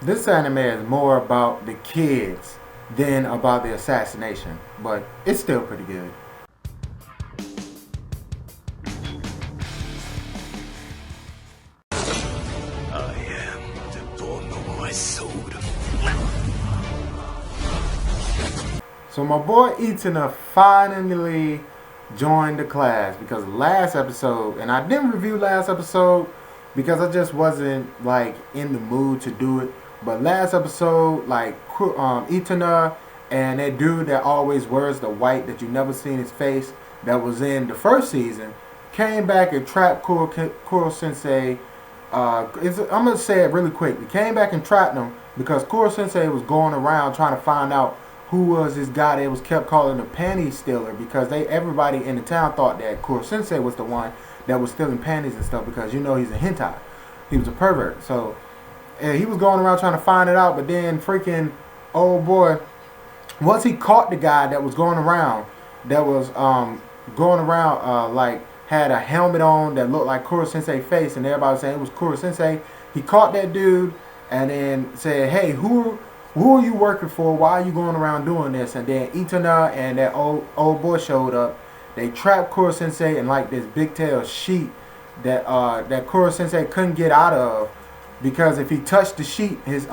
This anime is more about the kids than about the assassination, but it's still pretty good. I am the bone of my soul. So my boy Itana finally joined the class because last episode, and I didn't review last episode because I just wasn't like in the mood to do it. But last episode, like Itana and that dude that always wears the white that you never seen his face that was in the first season came back and trapped Kuro Sensei. I'm gonna say it really quick. He came back and trapped him because Kuro Sensei was going around trying to find out who was this guy that was kept calling the panty stealer because everybody in the town thought that Kuro Sensei was the one that was stealing panties and stuff because you know he's a hentai. He was a pervert. So he was going around trying to find it out, but then freaking old boy, once he caught the guy that was going around, like had a helmet on that looked like Kuro Sensei face, and everybody was saying it was Kuro Sensei. He caught that dude and then said, "Hey, who are you working for? Why are you going around doing this?" And then Itana and that old boy showed up. They trapped Kuro Sensei in like this big tail sheet that Kuro Sensei couldn't get out of because if he touched the sheet, his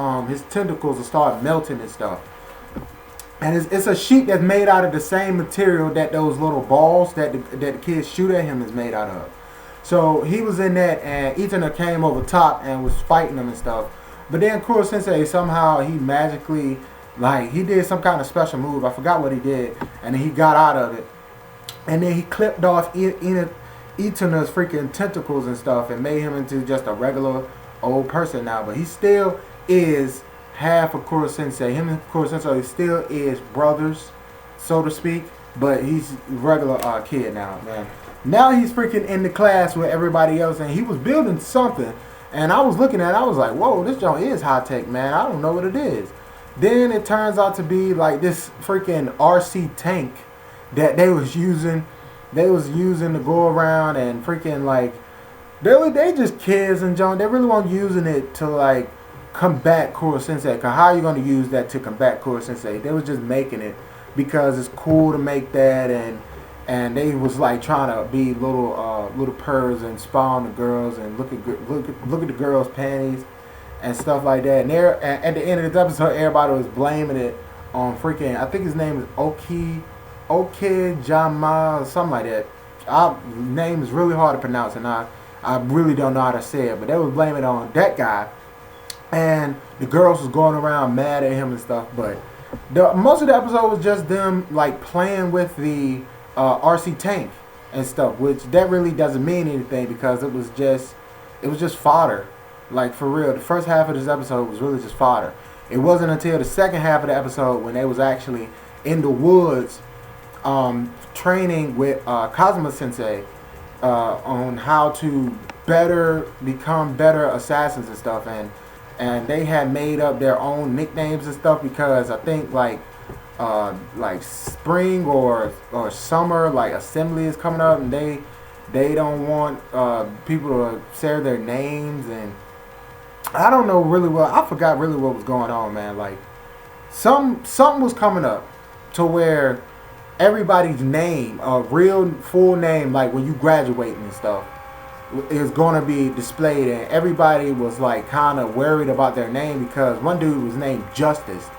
tentacles would start melting and stuff. And it's a sheet that's made out of the same material that those little balls that the kids shoot at him is made out of. So he was in that, and Itana came over top and was fighting him and stuff. But then Kuro Sensei somehow he magically, like he did some kind of special move. I forgot what he did, and then he got out of it. And then he clipped off Itana's freaking tentacles and stuff, and made him into just a regular old person now. But he still is half of Kuro Sensei. Him and Kuro Sensei still is brothers, so to speak. But he's a regular kid now, man. Now he's freaking in the class with everybody else, and he was building something. And I was looking at it, I was like, whoa, this joint is high tech, man. I don't know what it is. Then it turns out to be like this freaking RC tank that they was using. They was using to go around and freaking like, they just kids and junk. They really weren't using it to like combat Kuro Sensei. Cause how are you going to use that to combat Kuro Sensei? They was just making it because it's cool to make that, and they was like trying to be little pervs and spawn the girls and look at the girls' panties and stuff like that. And there at the end of this episode, everybody was blaming it on freaking, I think his name is Okijama, something like that. Our name is really hard to pronounce, and I really don't know how to say it. But they was blaming it on that guy, and the girls was going around mad at him and stuff. But most of the episode was just them like playing with the RC tank and stuff, which that really doesn't mean anything because it was just fodder. Like for real, the first half of this episode was really just fodder. It wasn't until the second half of the episode when they was actually in the woods training with Kazuma Sensei on how to become better assassins and stuff, and they had made up their own nicknames and stuff because I think like spring or summer, like assembly is coming up, and they don't want people to share their names, and I don't know really well. I forgot really what was going on, man. Like something was coming up to where everybody's name, a real full name, like when you graduate and stuff, is going to be displayed, and everybody was like kind of worried about their name because one dude was named Justice,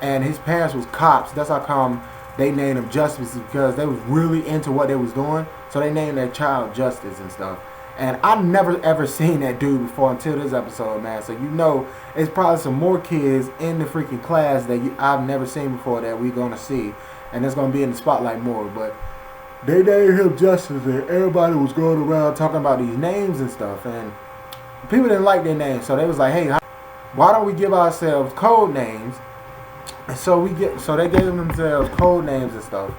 and his parents was cops. That's how come they named him Justice, because they was really into what they was doing, so they named their child Justice and stuff. And I never ever seen that dude before until this episode, man. So you know, it's probably some more kids in the freaking class that I've never seen before that we gonna see, and it's gonna be in the spotlight more. But they named him Justice, and everybody was going around talking about these names and stuff, and people didn't like their names, so they was like, hey, why don't we give ourselves code names? And so they gave themselves code names and stuff.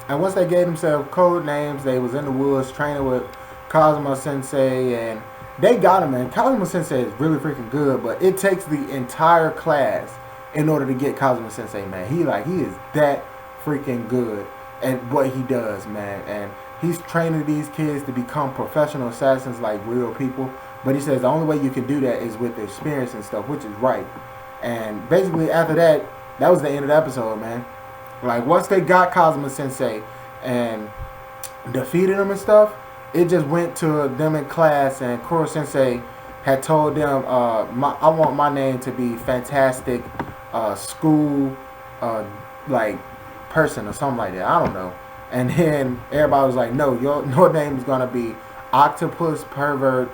And once they gave themselves code names, they was in the woods training with Kazuma Sensei, and they got him, man. Kazuma Sensei is really freaking good, but it takes the entire class in order to get Kazuma Sensei, man. He is that freaking good at what he does, man. And he's training these kids to become professional assassins like real people. But he says the only way you can do that is with experience and stuff, which is right. And basically after that, that was the end of the episode, man. Like once they got Kazuma Sensei and defeated him and stuff, it just went to them in class, and Kuro Sensei had told them, I want my name to be Fantastic School like person or something like that. I don't know. And then everybody was like, no, your name is gonna be Octopus Pervert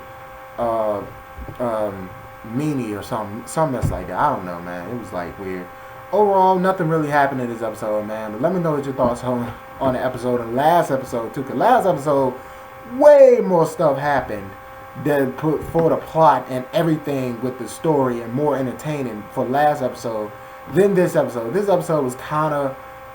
Meanie or something that's like that. I don't know, man. It was like weird. Overall, nothing really happened in this episode, man. But let me know what your thoughts on the episode and last episode too. Cause last episode, way more stuff happened that put for the plot and everything with the story and more entertaining for last episode than this episode. This episode was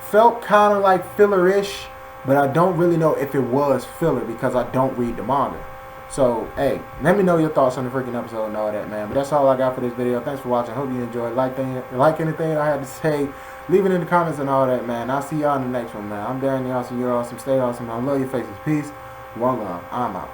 felt kind of like filler-ish, but I don't really know if it was filler because I don't read the manga. So, hey, let me know your thoughts on the freaking episode and all that, man. But that's all I got for this video. Thanks for watching. Hope you enjoyed. Like anything I had to say, leave it in the comments and all that, man. I'll see y'all in the next one, man. I'm Darren, the awesome, you're awesome. Stay awesome. I love your faces. Peace. One love. I'm out.